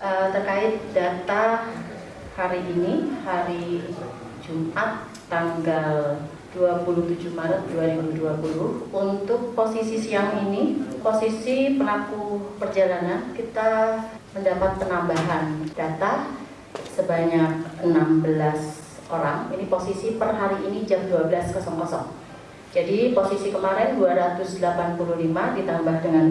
Terkait data hari ini, hari Jumat tanggal 27 Maret 2020, untuk posisi siang ini, posisi pelaku perjalanan kita mendapat penambahan data sebanyak 16 orang. Ini posisi per hari ini jam 12.00. Jadi posisi kemarin 285 ditambah dengan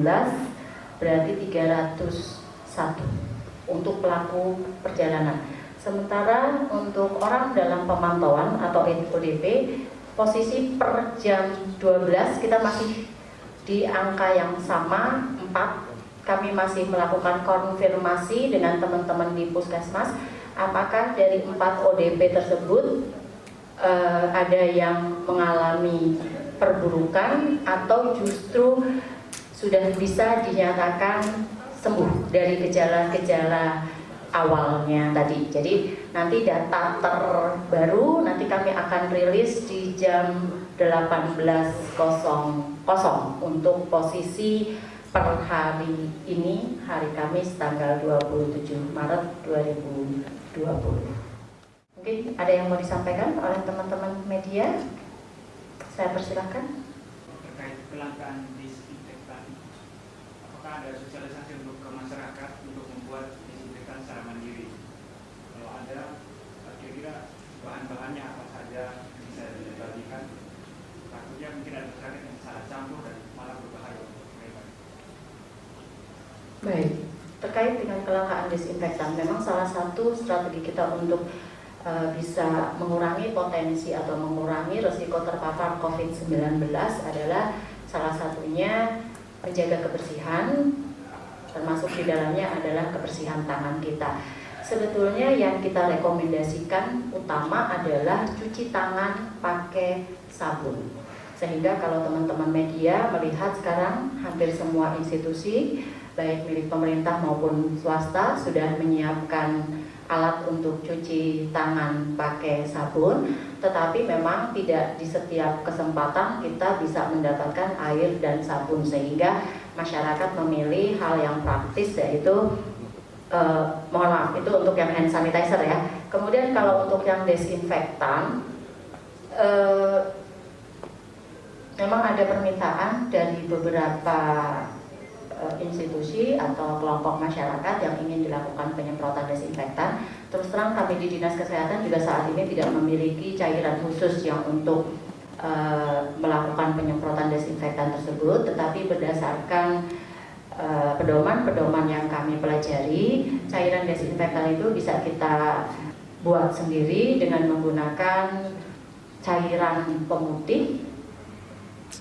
16 berarti 301 untuk pelaku perjalanan. Sementara untuk orang dalam pemantauan atau ODP, posisi per jam 12 kita masih di angka yang sama 4. Kami masih melakukan konfirmasi dengan teman-teman di Puskesmas apakah dari 4 ODP tersebut ada yang mengalami perburukan atau justru sudah bisa dinyatakan sembuh dari gejala-gejala awalnya tadi. Jadi nanti data terbaru nanti kami akan rilis di jam 18.00 untuk posisi per hari ini, hari Kamis tanggal 27 Maret 2020. Mungkin ada yang mau disampaikan oleh teman-teman media? Saya persilahkan. Terkait kelangkaan disinfektan, apakah ada sosialisasi untuk ke masyarakat untuk membuat disinfektan secara mandiri? Kalau ada, kira-kira bahan-bahannya apa saja yang bisa dibagikan? Takutnya mungkin ada masyarakat yang salah campur dan malah berbahaya untuk mereka. Baik, terkait dengan kelangkaan disinfektan, memang salah satu strategi kita untuk bisa mengurangi potensi atau mengurangi risiko terpapar COVID-19 adalah salah satunya menjaga kebersihan, termasuk di dalamnya adalah kebersihan tangan kita. Sebetulnya yang kita rekomendasikan utama adalah cuci tangan pakai sabun. Sehingga kalau teman-teman media melihat sekarang hampir semua institusi, baik milik pemerintah maupun swasta sudah menyiapkan alat untuk cuci tangan pakai sabun, tetapi memang tidak di setiap kesempatan kita bisa mendapatkan air dan sabun, sehingga masyarakat memilih hal yang praktis, yaitu mohon maaf, itu untuk yang hand sanitizer ya. Kemudian kalau untuk yang desinfektan, memang ada permintaan dari beberapa institusi atau kelompok masyarakat yang ingin dilakukan penyemprotan desinfektan. Terus terang kami di Dinas Kesehatan juga saat ini tidak memiliki cairan khusus yang untuk melakukan penyemprotan desinfektan tersebut, tetapi berdasarkan pedoman-pedoman yang kami pelajari, cairan desinfektan itu bisa kita buat sendiri dengan menggunakan cairan pemutih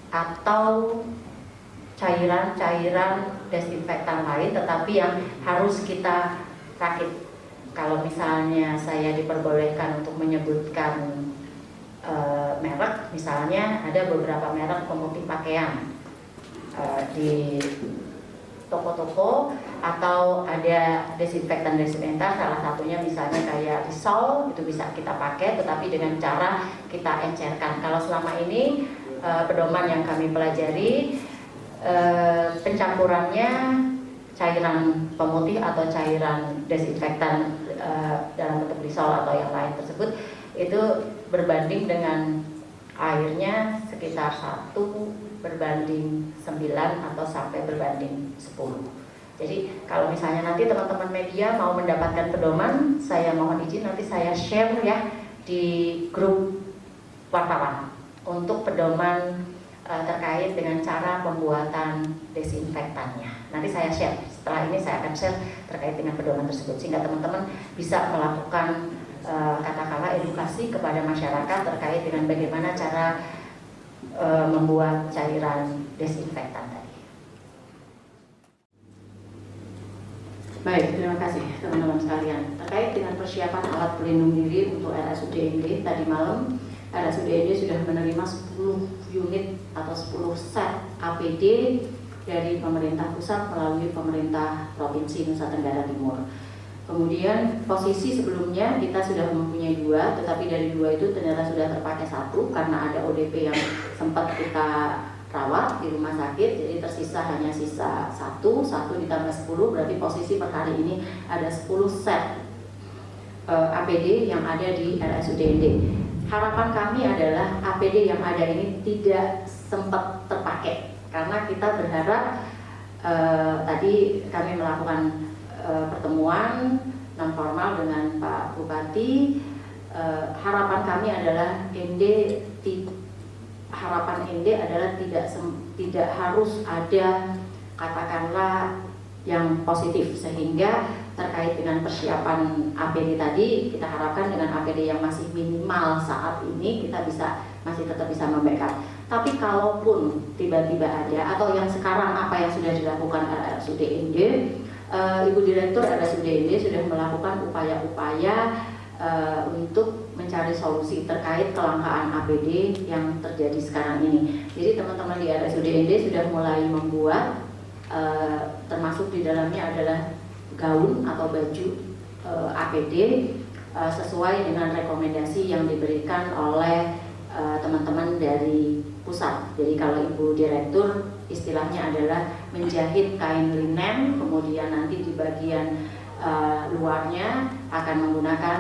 atau cairan-cairan desinfektan lain, tetapi yang harus kita rakit. Kalau misalnya saya diperbolehkan untuk menyebutkan merek, misalnya ada beberapa merek pemutih pakaian di toko-toko, atau ada desinfektan salah satunya misalnya kayak Lysol, itu bisa kita pakai, tetapi dengan cara kita encerkan. Kalau selama ini pedoman yang kami pelajari, pencampurannya cairan pemutih atau cairan desinfektan dalam bentuk Lysol atau yang lain tersebut itu berbanding dengan airnya sekitar 1 berbanding 9 atau sampai berbanding 10. Jadi kalau misalnya nanti teman-teman media mau mendapatkan pedoman, saya mohon izin nanti saya share ya di grup wartawan untuk pedoman terkait dengan cara pembuatan desinfektannya. Nanti saya share, setelah ini saya akan share terkait dengan pedoman tersebut, sehingga teman-teman bisa melakukan katakanlah edukasi kepada masyarakat terkait dengan bagaimana cara membuat cairan desinfektan tadi. Baik, terima kasih teman-teman sekalian. Terkait dengan persiapan alat pelindung diri untuk RSUD ND, tadi malam RSUD ND sudah menerima 10 unit atau 10 set APD dari pemerintah pusat melalui pemerintah Provinsi Nusa Tenggara Timur. Kemudian posisi sebelumnya kita sudah mempunyai 2, tetapi dari 2 itu ternyata sudah terpakai 1 karena ada ODP yang sempat kita rawat di rumah sakit, jadi tersisa hanya sisa 1 ditambah 10, berarti posisi per hari ini ada 10 set APD yang ada di RSUD ND. Harapan kami adalah APD yang ada ini tidak sempat terpakai, karena kita berharap tadi kami melakukan pertemuan non formal dengan Pak Bupati. Harapan kami adalah harapan ND adalah tidak harus ada katakanlah yang positif, sehingga terkait dengan persiapan APD tadi kita harapkan dengan APD yang masih minimal saat ini kita masih tetap bisa membackup. Tapi kalaupun tiba-tiba ada atau yang sekarang apa yang sudah dilakukan RSUD ND, Ibu Direktur RSUD ND sudah melakukan upaya-upaya untuk mencari solusi terkait kelangkaan APD yang terjadi sekarang ini. Jadi teman-teman di RSUD ND sudah mulai membuat, termasuk di dalamnya adalah gaun atau baju APD sesuai dengan rekomendasi yang diberikan oleh teman-teman dari pusat. Jadi kalau Ibu Direktur istilahnya adalah menjahit kain linen, kemudian nanti di bagian luarnya akan menggunakan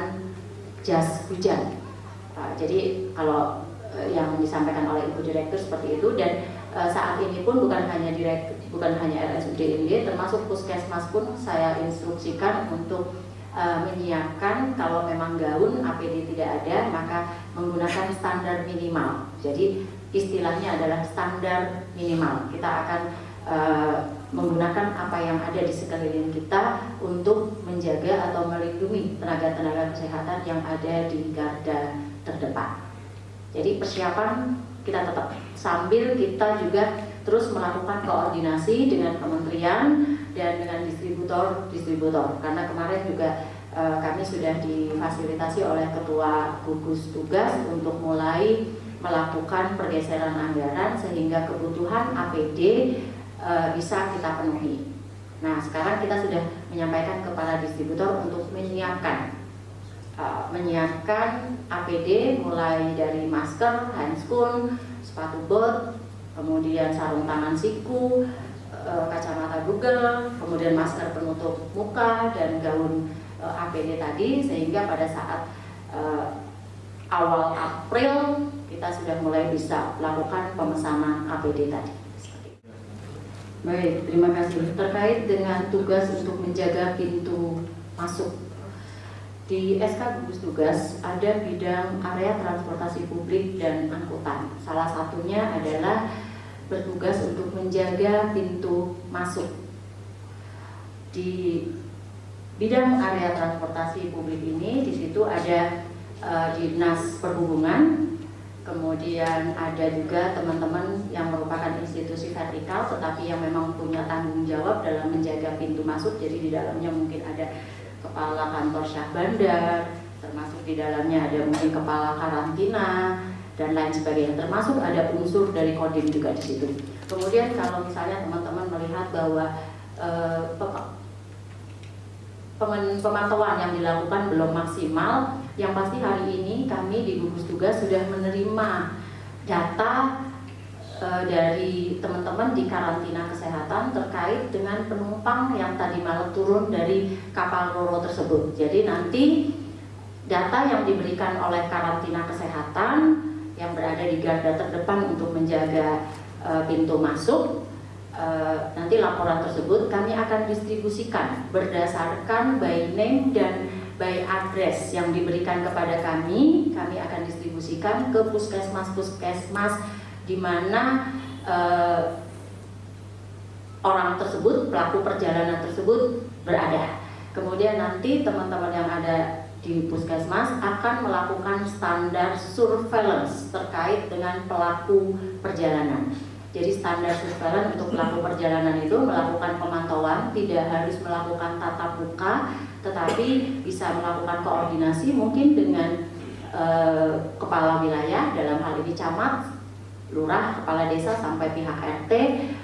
jas hujan. Jadi kalau yang disampaikan oleh Ibu Direktur seperti itu, dan saat ini pun bukan hanya RSUD ND, termasuk puskesmas pun saya instruksikan untuk menyiapkan kalau memang gaun APD tidak ada maka menggunakan standar minimal. Jadi istilahnya adalah standar minimal. Kita akan menggunakan apa yang ada di sekeliling kita untuk menjaga atau melindungi tenaga-tenaga kesehatan yang ada di garda terdepan. Jadi persiapan kita tetap, sambil kita juga terus melakukan koordinasi dengan kementerian dan dengan distributor. Karena kemarin juga kami sudah difasilitasi oleh Ketua Gugus Tugas untuk mulai melakukan pergeseran anggaran sehingga kebutuhan APD bisa kita penuhi. Nah, sekarang kita sudah menyampaikan kepada distributor untuk menyiapkan APD mulai dari masker, handscoon, sepatu bot, kemudian sarung tangan siku, kacamata Google, kemudian masker penutup muka dan gaun APD tadi, sehingga pada saat awal April kita sudah mulai bisa melakukan pemesanan APD tadi. Baik, terima kasih. Terkait dengan tugas untuk menjaga pintu masuk, di SK Gugus Tugas ada bidang area transportasi publik dan angkutan. Salah satunya adalah bertugas untuk menjaga pintu masuk. Di bidang area transportasi publik ini, di situ ada Dinas Perhubungan, kemudian ada juga teman-teman yang merupakan institusi vertikal tetapi yang memang punya tanggung jawab dalam menjaga pintu masuk. Jadi di dalamnya mungkin ada kepala kantor syah bandar, termasuk di dalamnya ada mungkin kepala karantina dan lain sebagainya, termasuk ada unsur dari Kodim juga di situ. Kemudian kalau misalnya teman-teman melihat bahwa pemantauan yang dilakukan belum maksimal, yang pasti hari ini kami di gugus tugas sudah menerima data dari teman-teman di karantina kesehatan terkait dengan penumpang yang tadi malam turun dari kapal Roro tersebut. Jadi nanti data yang diberikan oleh karantina kesehatan yang berada di garda terdepan untuk menjaga pintu masuk, nanti laporan tersebut kami akan distribusikan berdasarkan by name dan by address yang diberikan kepada kami. Kami akan distribusikan ke puskesmas-puskesmas di mana orang tersebut, pelaku perjalanan tersebut berada. Kemudian nanti teman-teman yang ada di puskesmas akan melakukan standar surveillance terkait dengan pelaku perjalanan. Jadi standar surveillance untuk pelaku perjalanan itu melakukan pemantauan, tidak harus melakukan tatap muka, tetapi bisa melakukan koordinasi mungkin dengan kepala wilayah, dalam hal ini camat, lurah, kepala desa sampai pihak RT.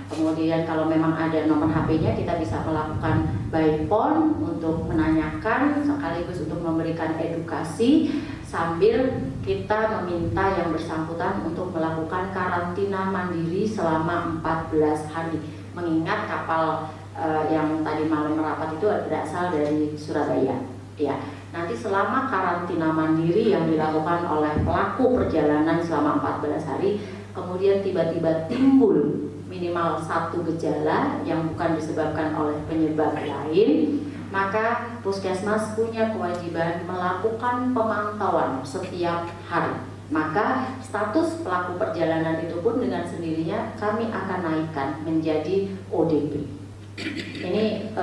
Kemudian kalau memang ada nomor HP-nya kita bisa melakukan by phone untuk menanyakan sekaligus untuk memberikan edukasi sambil kita meminta yang bersangkutan untuk melakukan karantina mandiri selama 14 hari. Mengingat kapal yang tadi malam merapat itu berasal dari Surabaya. Ya, nanti selama karantina mandiri yang dilakukan oleh pelaku perjalanan selama 14 hari, kemudian tiba-tiba timbul minimal satu gejala yang bukan disebabkan oleh penyebab lain, maka Puskesmas punya kewajiban melakukan pemantauan setiap hari. Maka status pelaku perjalanan itu pun dengan sendirinya kami akan naikkan menjadi ODP. Ini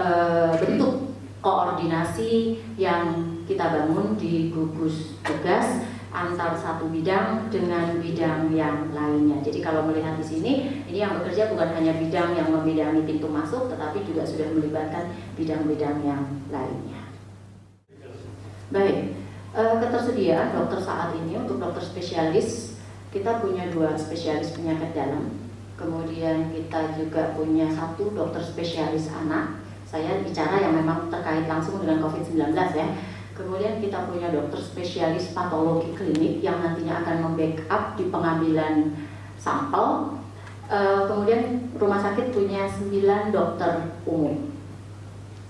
bentuk koordinasi yang kita bangun di gugus tugas antar satu bidang dengan bidang yang lainnya. Jadi kalau melihat di sini, ini yang bekerja bukan hanya bidang yang membidangi pintu masuk, tetapi juga sudah melibatkan bidang-bidang yang lainnya. Baik, ketersediaan dokter saat ini untuk dokter spesialis, kita punya 2 spesialis penyakit dalam. Kemudian kita juga punya 1 dokter spesialis anak. Saya bicara yang memang terkait langsung dengan COVID-19 ya. Kemudian kita punya dokter spesialis patologi klinik yang nantinya akan membackup di pengambilan sampel. Kemudian rumah sakit punya 9 dokter umum.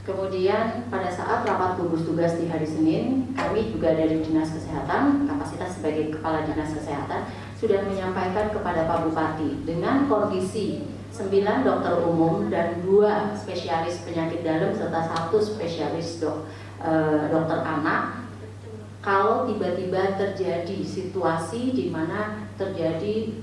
Kemudian pada saat rapat gugus tugas di hari Senin, kami juga dari Dinas Kesehatan, kapasitas sebagai Kepala Dinas Kesehatan, sudah menyampaikan kepada Pak Bupati dengan kondisi 9 dokter umum dan 2 spesialis penyakit dalam serta 1 spesialis dokter anak. Kalau tiba-tiba terjadi situasi di mana terjadi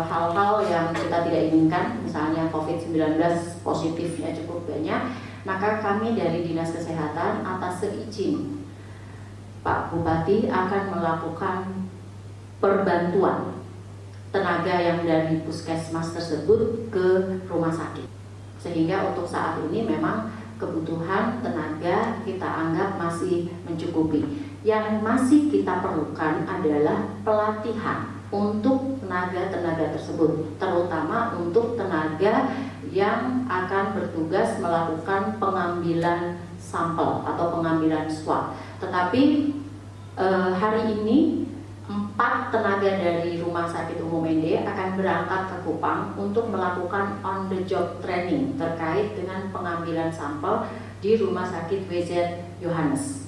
hal-hal yang kita tidak inginkan, misalnya COVID-19 positifnya cukup banyak, maka kami dari Dinas Kesehatan atas seizin Pak Bupati akan melakukan perbantuan tenaga yang dari puskesmas tersebut ke rumah sakit. Sehingga untuk saat ini memang kebutuhan tenaga kita anggap masih mencukupi. Yang masih kita perlukan adalah pelatihan untuk tenaga-tenaga tersebut, terutama untuk tenaga yang akan bertugas melakukan pengambilan sampel atau pengambilan swab. Tetapi hari ini 4 tenaga dari Rumah Sakit Umum ND akan berangkat ke Kupang untuk melakukan on the job training terkait dengan pengambilan sampel di Rumah Sakit WZ Yohanes.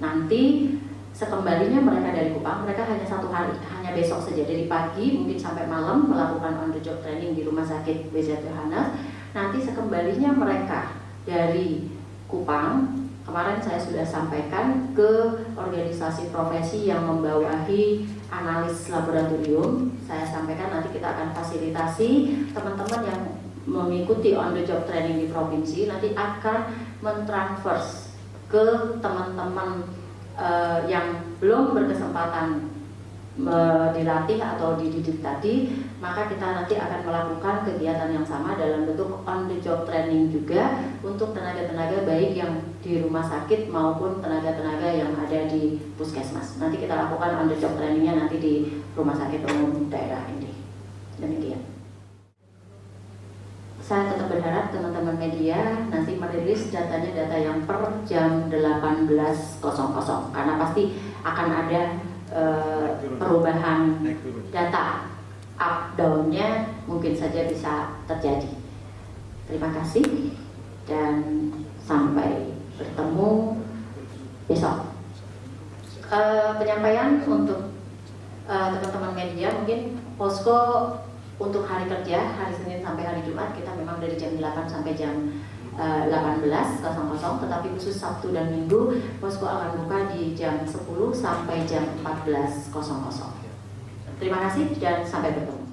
Nanti sekembalinya mereka dari Kupang, mereka hanya 1 hari, hanya besok saja dari pagi mungkin sampai malam melakukan on the job training di Rumah Sakit WZ Yohanes. Nanti sekembalinya mereka dari Kupang, kemarin saya sudah sampaikan ke organisasi profesi yang membawahi analis laboratorium. Saya sampaikan nanti kita akan fasilitasi teman-teman yang mengikuti on the job training di provinsi nanti akan mentransfer ke teman-teman yang belum berkesempatan dilatih atau dididik tadi, maka kita nanti akan melakukan kegiatan yang sama dalam bentuk on the job training juga untuk tenaga-tenaga baik yang di rumah sakit maupun tenaga-tenaga yang ada di puskesmas. Nanti kita lakukan on the job trainingnya nanti di Rumah Sakit Umum daerah ini. Demikian. Saya tetap berharap teman-teman media nanti merilis datanya, data yang per jam 18.00, karena pasti akan ada perubahan data up down-nya mungkin saja bisa terjadi. Terima kasih dan sampai bertemu besok. Penyampaian untuk teman-teman media, mungkin posko untuk hari kerja hari Senin sampai hari Jumat kita memang dari jam 8 sampai jam 18.00, tetapi khusus Sabtu dan Minggu posko akan buka di jam 10 sampai jam 14.00. Terima kasih dan sampai bertemu.